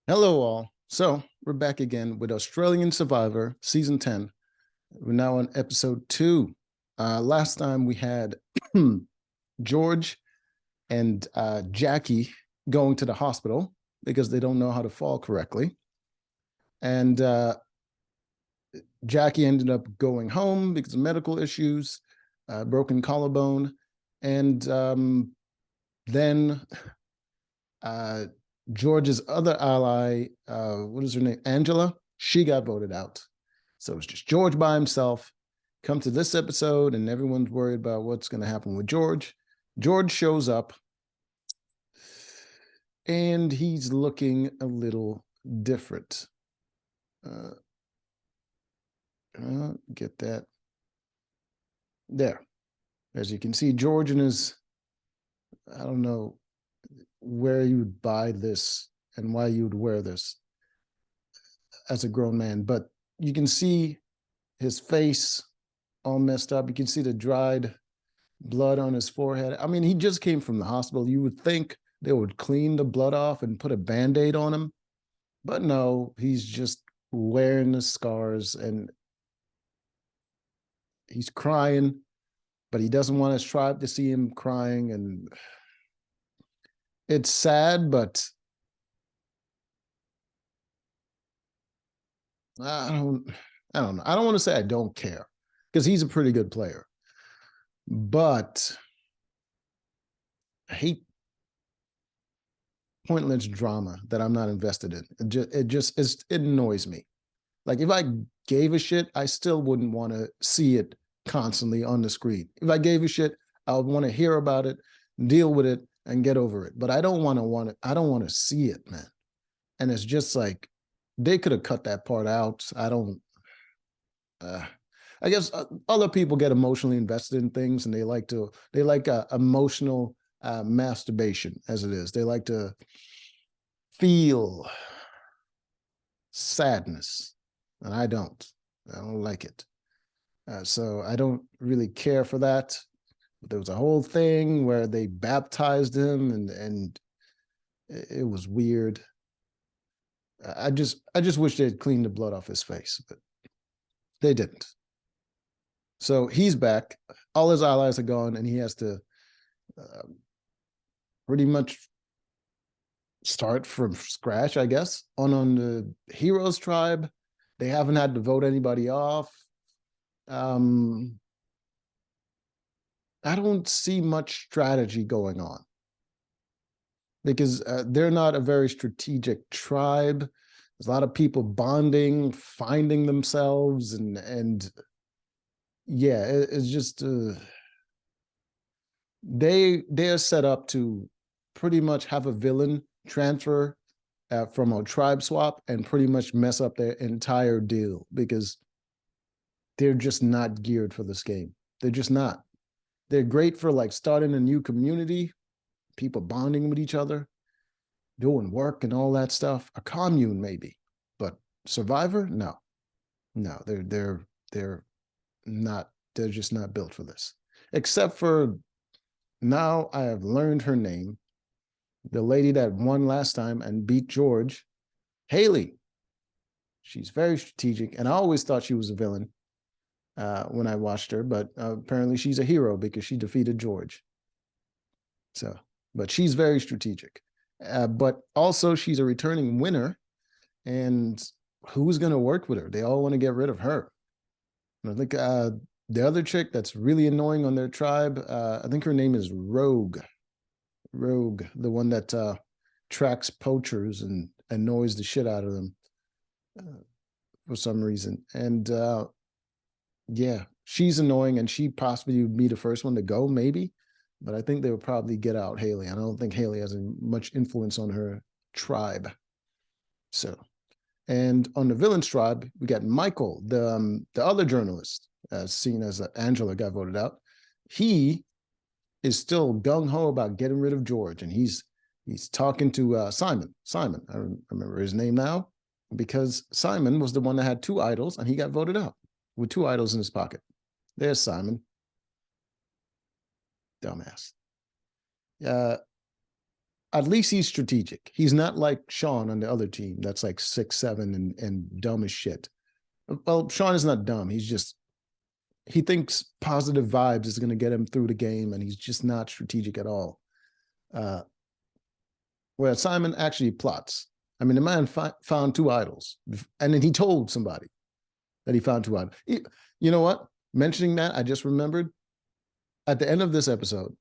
Hello, all. So we're back again with Australian Survivor Season 10. We're now on episode 2. Last time we had George and Jackie going to the hospital because they don't know how to fall correctly. And Jackie ended up going home because of medical issues, broken collarbone. And then uh, George's other ally, what is her name? Angela, she got voted out. So it's just George by himself. Come to this episode, and everyone's worried about what's going to happen with George. George shows up, and he's looking a little different. Get that. There. As you can see, George in his, I don't know where you would buy this and why you would wear this as a grown man, but you can see his face all messed up. You can see the dried blood on his forehead. I mean, he just came from the hospital. You would think they would clean the blood off and put a Band-Aid on him, but no, he's just wearing the scars and he's crying, but he doesn't want his tribe to see him crying. And it's sad, but I don't know. I don't want to say I don't care because he's a pretty good player, but I hate pointless drama that I'm not invested in. It annoys me. Like if I gave a shit, I still wouldn't want to see it constantly on the screen. If I gave a shit, I would want to hear about it, deal with it, and get over it. But I don't want to see it, man. And it's just like they could have cut that part out. I don't. I guess other people get emotionally invested in things, and they like emotional masturbation, as it is. They like to feel sadness, and I don't. I don't like it. So I don't really care for that. But there was a whole thing where they baptized him, and it was weird. I just wish they'd cleaned the blood off his face, but they didn't. So he's back. All his allies are gone, and he has to pretty much start from scratch, I guess. On the Heroes tribe, they haven't had to vote anybody off. I don't see much strategy going on because they're not a very strategic tribe. There's a lot of people bonding, finding themselves, and yeah, it's just they are set up to pretty much have a villain transfer from a tribe swap and pretty much mess up their entire deal because they're just not geared for this game. They're just not. They're great for like starting a new community, people bonding with each other, doing work and all that stuff. A commune maybe, but Survivor, no, no, they're not. They're just not built for this. Except for now, I have learned her name. The lady that won last time and beat George, Haley. She's very strategic, and I always thought she was a villain when I watched her, but apparently she's a hero because she defeated George. So, but she's very strategic. But also, she's a returning winner, and who's going to work with her? They all want to get rid of her. And I think the other chick that's really annoying on their tribe, I think her name is Rogue. Rogue, the one that tracks poachers and annoys the shit out of them for some reason. And yeah, she's annoying, and she possibly would be the first one to go, maybe. But I think they would probably get out Haley. I don't think Haley has much influence on her tribe. So, and on the villains tribe, we got Michael, the other journalist, seen as Angela got voted out. He is still gung ho about getting rid of George, and he's talking to Simon. Simon, I remember his name now, because Simon was the one that had 2 idols, and he got voted out with 2 idols in his pocket. There's Simon. Dumbass. at least he's strategic. He's not like Sean on the other team that's like 6'7" and dumb as shit. Well, Sean is not dumb. He thinks positive vibes is going to get him through the game, and he's just not strategic at all. Where Simon actually plots. I mean, the man found two idols, and then he told somebody that he found two idols. You know what? Mentioning that, I just remembered at the end of this episode,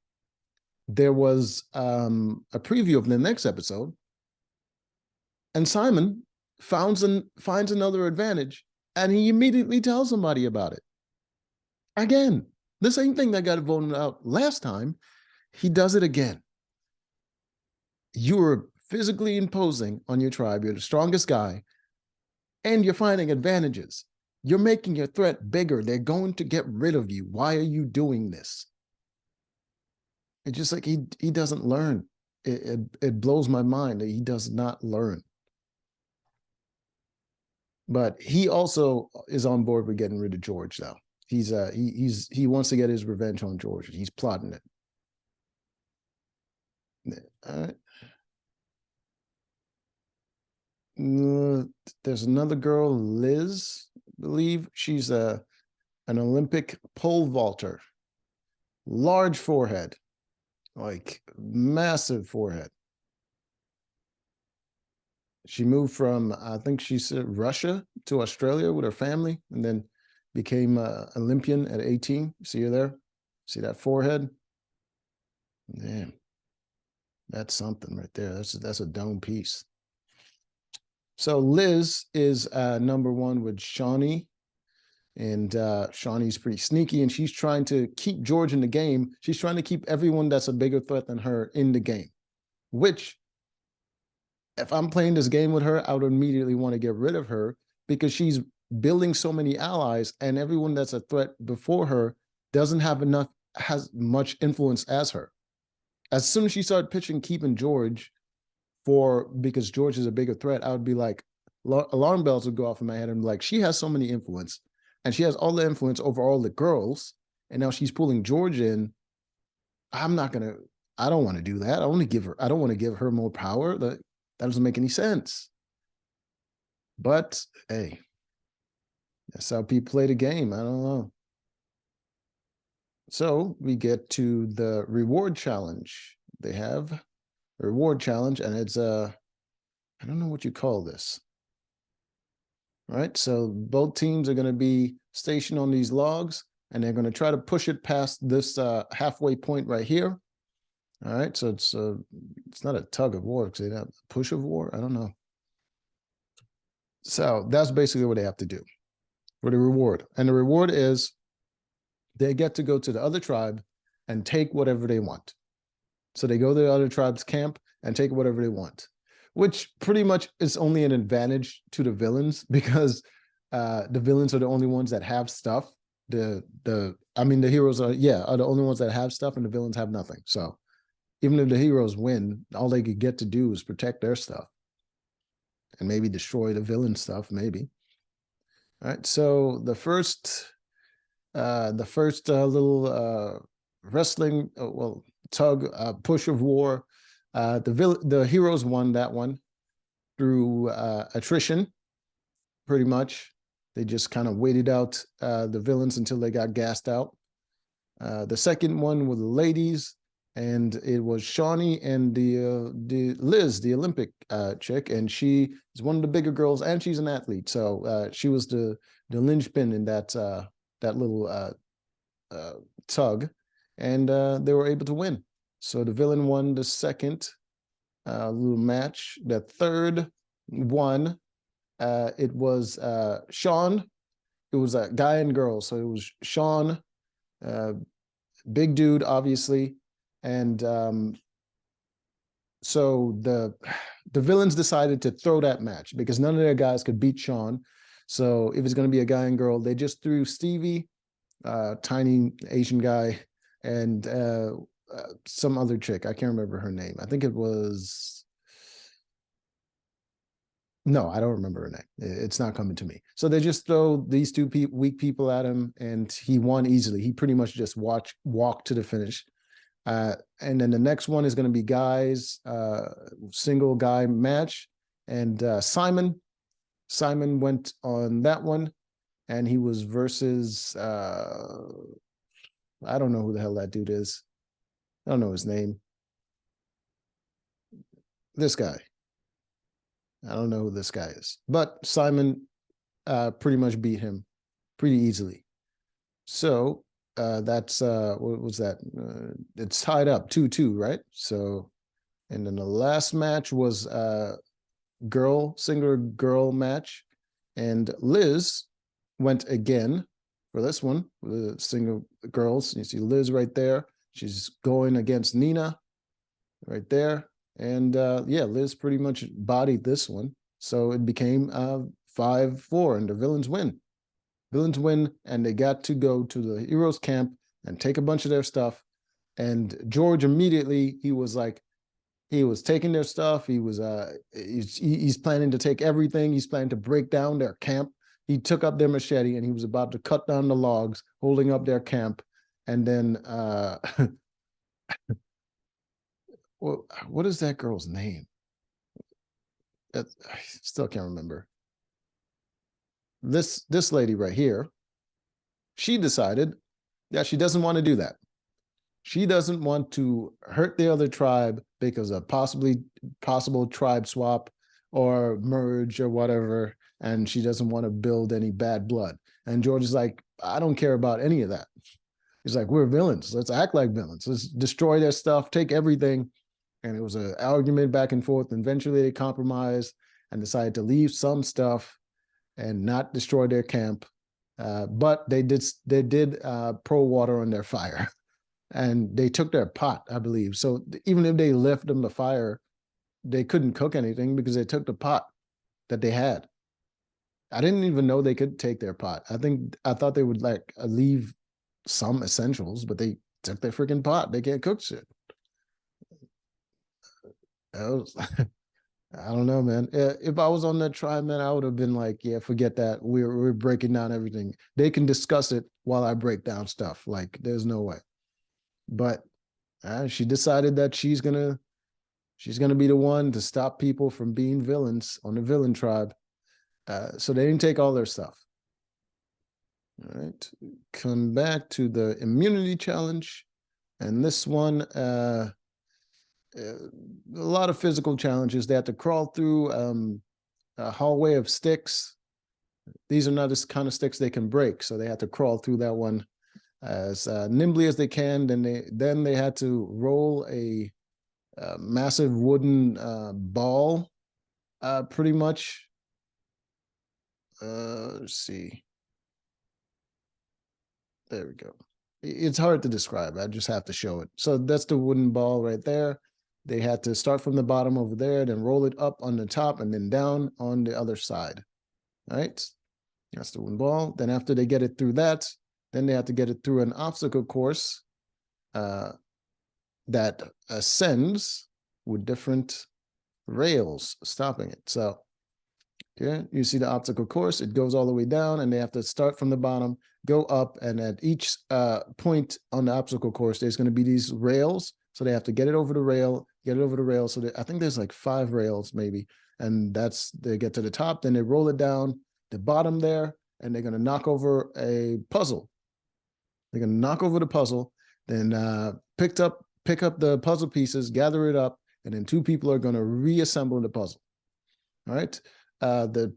there was a preview of the next episode, and Simon finds another advantage, and he immediately tells somebody about it. Again, the same thing that got voted out last time, he does it again. You're physically imposing on your tribe. You're the strongest guy, and you're finding advantages. You're making your threat bigger. They're going to get rid of you. Why are you doing this? It's just like he doesn't learn. It blows my mind that he does not learn. But he also is on board with getting rid of George, though. He wants to get his revenge on George. He's plotting it. All right. There's another girl, Liz, I believe. She's an Olympic pole vaulter. Large forehead, like massive forehead. She moved from, I think she said Russia to Australia with her family, and then became an Olympian at 18. See her there? See that forehead? Damn. That's something right there. That's a dome piece. So Liz is number one with Shawnee, and Shawnee's pretty sneaky, and she's trying to keep George in the game. She's trying to keep everyone that's a bigger threat than her in the game, which if I'm playing this game with her, I would immediately want to get rid of her because she's building so many allies, and everyone that's a threat before her has much influence as her. As soon as she started pitching keeping George because George is a bigger threat, I would be like, alarm bells would go off in my head and be like, she has so many influence, and she has all the influence over all the girls, and now she's pulling George in. I don't want to do that. I don't want to give her more power. That doesn't make any sense. But hey, that's how people play the game. I don't know. So we get to the reward challenge. They have a reward challenge, and it's I don't know what you call this. All right, so both teams are going to be stationed on these logs, and they're going to try to push it past this halfway point right here. All right, so it's not a tug of war, because they have a push of war. I don't know. So that's basically what they have to do for the reward. And the reward is they get to go to the other tribe and take whatever they want. So they go to the other tribe's camp and take whatever they want, which pretty much is only an advantage to the villains, because the villains are the only ones that have stuff. The heroes are the only ones that have stuff, and the villains have nothing. So even if the heroes win, all they could get to do is protect their stuff and maybe destroy the villain stuff, maybe. All right, so the first little wrestling, tug, push of war, the heroes won that one through attrition, pretty much. They just kind of waited out the villains until they got gassed out. The second one were the ladies, and it was Shawnee and the Liz, the Olympic chick, and she is one of the bigger girls, and she's an athlete. So she was the linchpin in that little tug, and they were able to win. So the villain won the second little match. The third one, it was Sean. It was a guy and girl. So it was Sean, big dude, obviously. And so the villains decided to throw that match because none of their guys could beat Sean. So if it's going to be a guy and girl, they just threw Stevie, tiny Asian guy, and some other chick. I can't remember her name. I think it was... No, I don't remember her name. It's not coming to me. So they just throw these two weak people at him, and he won easily. He pretty much just walked to the finish. And then the next one is going to be guys, single guy match. And Simon went on that one, and he was versus I don't know who the hell that dude is. I don't know his name. This guy. I don't know who this guy is. But Simon pretty much beat him pretty easily. So that's what was that? It's tied up 2-2, right? So, and then the last match was single girl match, and Liz went again for this one, the single girls. You see Liz right there. She's going against Nina right there. And yeah, Liz pretty much bodied this one. So it became 5-4, and the villains win. Villains win, and they got to go to the heroes camp and take a bunch of their stuff. And George immediately, he was taking their stuff. He's planning to take everything. He's planning to break down their camp. He took up their machete, and he was about to cut down the logs, holding up their camp. And then what is that girl's name? I still can't remember. This lady right here, she decided that she doesn't want to do that. She doesn't want to hurt the other tribe because of possible tribe swap or merge or whatever, and she doesn't want to build any bad blood. And George is like, I don't care about any of that. He's like, we're villains. Let's act like villains. Let's destroy their stuff, take everything. And it was an argument back and forth. And eventually they compromised and decided to leave some stuff and not destroy their camp. But they did pour water on their fire. And they took their pot, I believe. So even if they left them the fire, they couldn't cook anything because they took the pot that they had. I didn't even know they could take their pot. I thought they would like leave some essentials, but they took their freaking pot. They can't cook shit. I don't know, man. If I was on that tribe, man, I would have been like, yeah, forget that. We're breaking down everything. They can discuss it while I break down stuff. Like, there's no way. But she decided that she's gonna be the one to stop people from being villains on the villain tribe. So they didn't take all their stuff. All right, come back to the immunity challenge, and this one, a lot of physical challenges. They have to crawl through a hallway of sticks. These are not the kind of sticks they can break, so they have to crawl through that one as nimbly as they can. Then they had to roll a massive wooden ball, pretty much. Let's see. There we go. It's hard to describe. I just have to show it. So that's the wooden ball right there. They had to start from the bottom over there, then roll it up on the top and then down on the other side. All right. That's the wooden ball. Then after they get it through that, then they have to get it through an obstacle course that ascends with different rails stopping it. So okay, you see the obstacle course, it goes all the way down, and they have to start from the bottom, go up, and at each point on the obstacle course, there's going to be these rails. So they have to get it over the rail, So I think there's like 5 rails maybe, and they get to the top, then they roll it down the bottom there, and they're going to knock over a puzzle. They're going to knock over the puzzle, then pick up the puzzle pieces, gather it up, and then 2 people are going to reassemble the puzzle. All right. The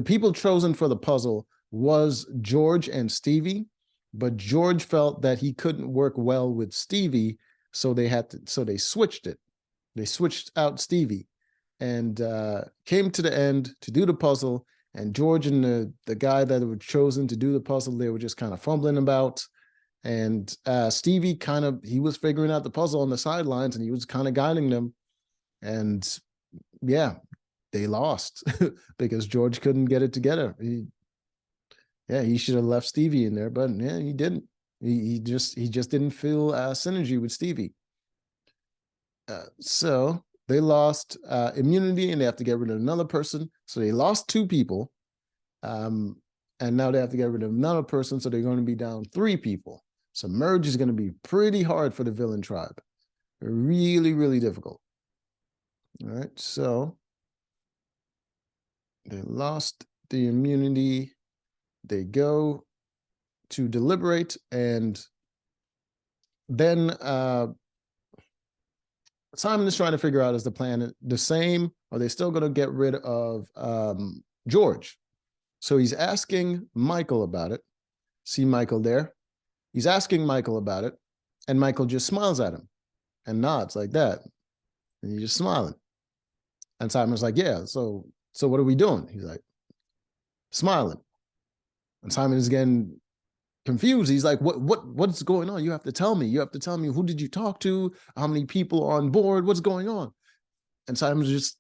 people chosen for the puzzle was George and Stevie, but George felt that he couldn't work well with Stevie, so they switched it. They switched out Stevie, and came to the end to do the puzzle. And George and the guy that were chosen to do the puzzle, they were just kind of fumbling about. And Stevie he was figuring out the puzzle on the sidelines, and he was kind of guiding them. And yeah, they lost because George couldn't get it together. He should have left Stevie in there, but yeah, he didn't. He just didn't feel synergy with Stevie. So they lost immunity, and they have to get rid of another person. So they lost 2 people, and now they have to get rid of another person. So they're going to be down 3 people. So merge is going to be pretty hard for the villain tribe. Really, really difficult. All right, so they lost the immunity. They go to deliberate, and then Simon is trying to figure out, is the plan the same? Are they still going to get rid of George? So he's asking Michael about it. See Michael there? He's asking Michael about it, and Michael just smiles at him and nods like that. And he's just smiling. And Simon's like, yeah, so what are we doing? He's like, smiling. And Simon is getting confused. He's like, what's going on? You have to tell me. You have to tell me, who did you talk to? How many people are on board? What's going on? And Simon's just,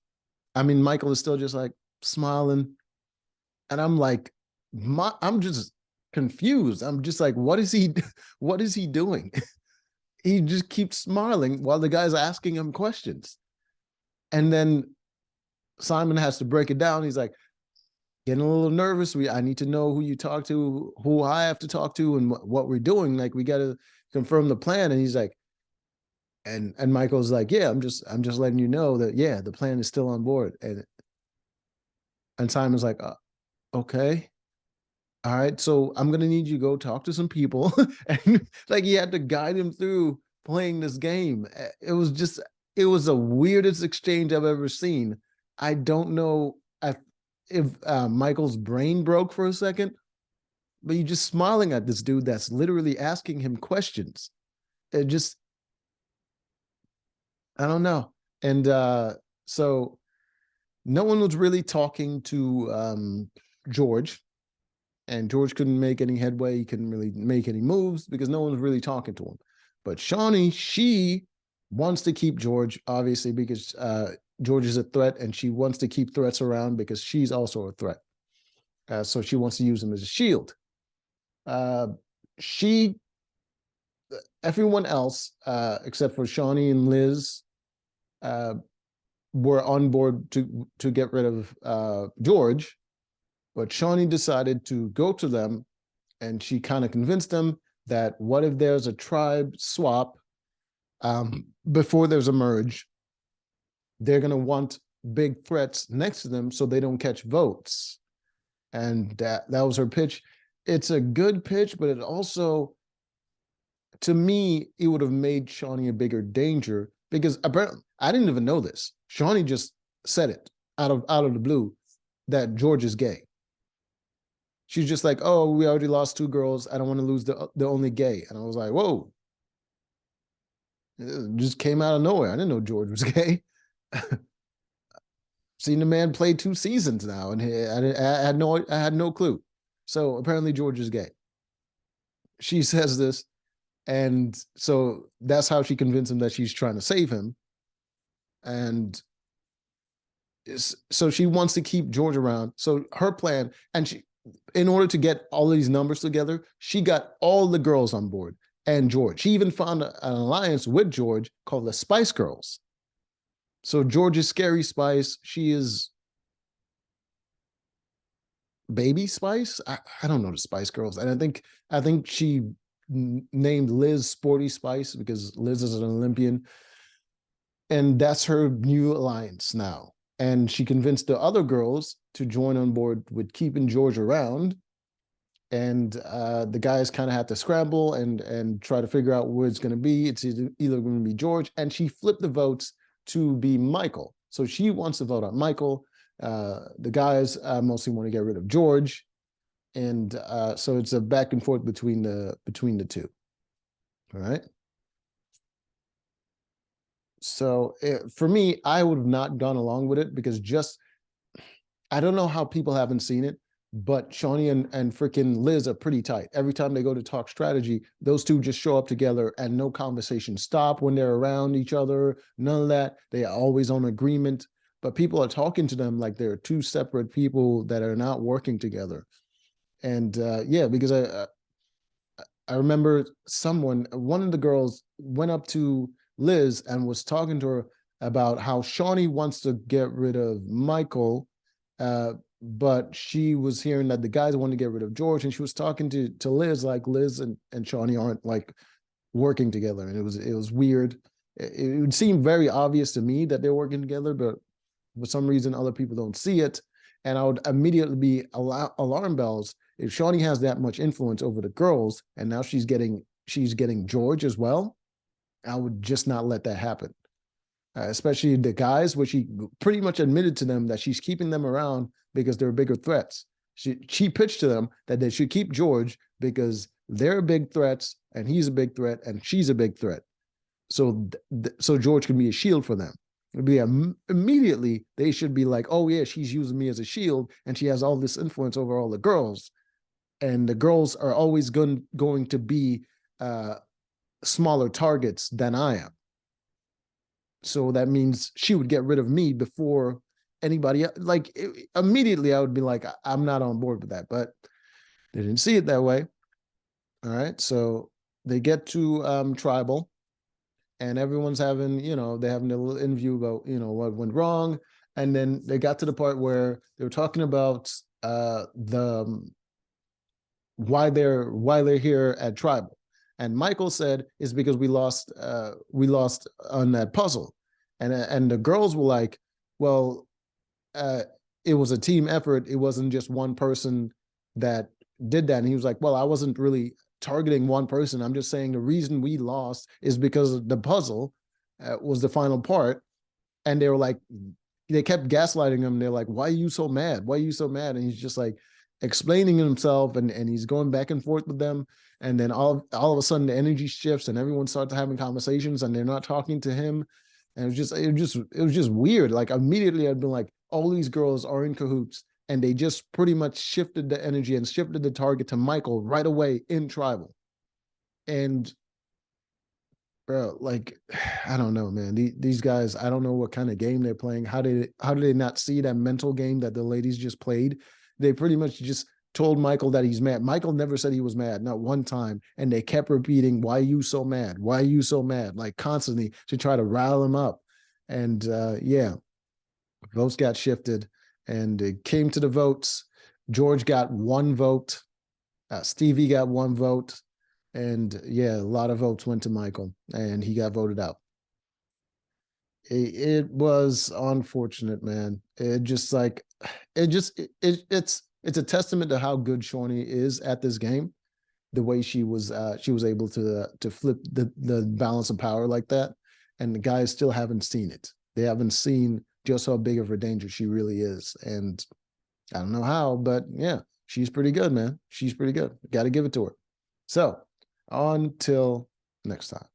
Michael is still just like smiling. And I'm like, I'm just confused. I'm just like, what is he doing? He just keeps smiling while the guy's asking him questions. And then Simon has to break it down. He's like, getting a little nervous. I need to know who you talk to, who I have to talk to, and what we're doing. Like, we got to confirm the plan. And he's like, and Michael's like, yeah, I'm just letting you know that, yeah, the plan is still on board. And Simon's like, okay, all right, so I'm gonna need you to go talk to some people. And like, he had to guide him through playing this game. It was the weirdest exchange I've ever seen. I don't know if Michael's brain broke for a second, but you're just smiling at this dude that's literally asking him questions. It just, I don't know. And so no one was really talking to George, and George couldn't make any headway. He couldn't really make any moves because no one was really talking to him. But Shawnee, she wants to keep George, obviously, because George is a threat, and she wants to keep threats around because she's also a threat. So she wants to use him as a shield. Everyone else, except for Shawnee and Liz, were on board to get rid of George, but Shawnee decided to go to them, and she kind of convinced them that what if there's a tribe swap before there's a merge, they're going to want big threats next to them so they don't catch votes. And that was her pitch. It's a good pitch, but it also, to me, it would have made Shawnee a bigger danger, because apparently, I didn't even know this. Shawnee just said it out of the blue that George is gay. She's just like, oh, we already lost 2 girls. I don't want to lose the only gay. And I was like, whoa. It just came out of nowhere. I didn't know George was gay. Seen the man play 2 seasons now, and I had no clue. So apparently George is gay. She says this, and so that's how she convinced him that she's trying to save him. And so she wants to keep George around. So her plan, and in order to get all these numbers together, she got all the girls on board and George. She even found an alliance with George called the Spice Girls. So George is Scary Spice. She is Baby Spice. I don't know the Spice Girls. And I think she named Liz Sporty Spice because Liz is an Olympian. And that's her new alliance now. And she convinced the other girls to join on board with keeping George around. And the guys kind of had to scramble and try to figure out where it's going to be. It's either going to be George. And she flipped the votes to be Michael. So she wants to vote on Michael. The guys mostly want to get rid of George. And so it's a back and forth between the two. All right. So for me, I would have not gone along with it because I don't know how people haven't seen it, but Shawnee and freaking Liz are pretty tight. Every time they go to talk strategy, those two just show up together and no conversation stop when they're around each other. None of that. They are always on agreement, but people are talking to them like they're 2 separate people that are not working together. And yeah, because I remember one of the girls went up to Liz and was talking to her about how Shawnee wants to get rid of Michael, But she was hearing that the guys wanted to get rid of George, and she was talking to Liz, like Liz and Shawnee aren't like working together, and it was weird. It would seem very obvious to me that they're working together, but for some reason other people don't see it. And I would immediately be alarm bells if Shawnee has that much influence over the girls, and now she's getting George as well. I would just not let that happen. Especially the guys, which she pretty much admitted to them that she's keeping them around because they're bigger threats. She pitched to them that they should keep George because they're big threats and he's a big threat and she's a big threat. So George can be a shield for them. It'd be immediately they should be like, oh yeah, she's using me as a shield and she has all this influence over all the girls, and the girls are always going to be smaller targets than I am. So that means she would get rid of me before anybody else. Like immediately I would be like, I'm not on board with that, but they didn't see it that way. All right. So they get to tribal, and everyone's having, they're having a little interview about, what went wrong. And then they got to the part where they were talking about the why they're here at tribal. And Michael said it's because we lost on that puzzle. And the girls were like, well, it was a team effort. It wasn't just one person that did that. And he was like, well, I wasn't really targeting one person. I'm just saying the reason we lost is because the puzzle was the final part. And they were like, they kept gaslighting him. They're like, why are you so mad? Why are you so mad? And he's just like explaining himself, and he's going back and forth with them. And then all of a sudden the energy shifts and everyone starts having conversations and they're not talking to him. And it was just weird. Like immediately I'd been like, all these girls are in cahoots, and they just pretty much shifted the energy and shifted the target to Michael right away in tribal. And bro, like, I don't know, man. These guys, I don't know what kind of game they're playing. How did they not see that mental game that the ladies just played? They pretty much just told Michael that he's mad. Michael never said he was mad, not one time. And they kept repeating, why are you so mad? Why are you so mad? Like constantly to try to rile him up. And yeah, votes got shifted, and it came to the votes. George got one vote. Stevie got one vote. And yeah, a lot of votes went to Michael, and he got voted out. It was unfortunate, man. It's a testament to how good Shawnee is at this game. The way she was able to flip the balance of power like that, and the guys still haven't seen it. They haven't seen just how big of a danger she really is, and I don't know how, but yeah, she's pretty good, man. She's pretty good. Got to give it to her. So, until next time.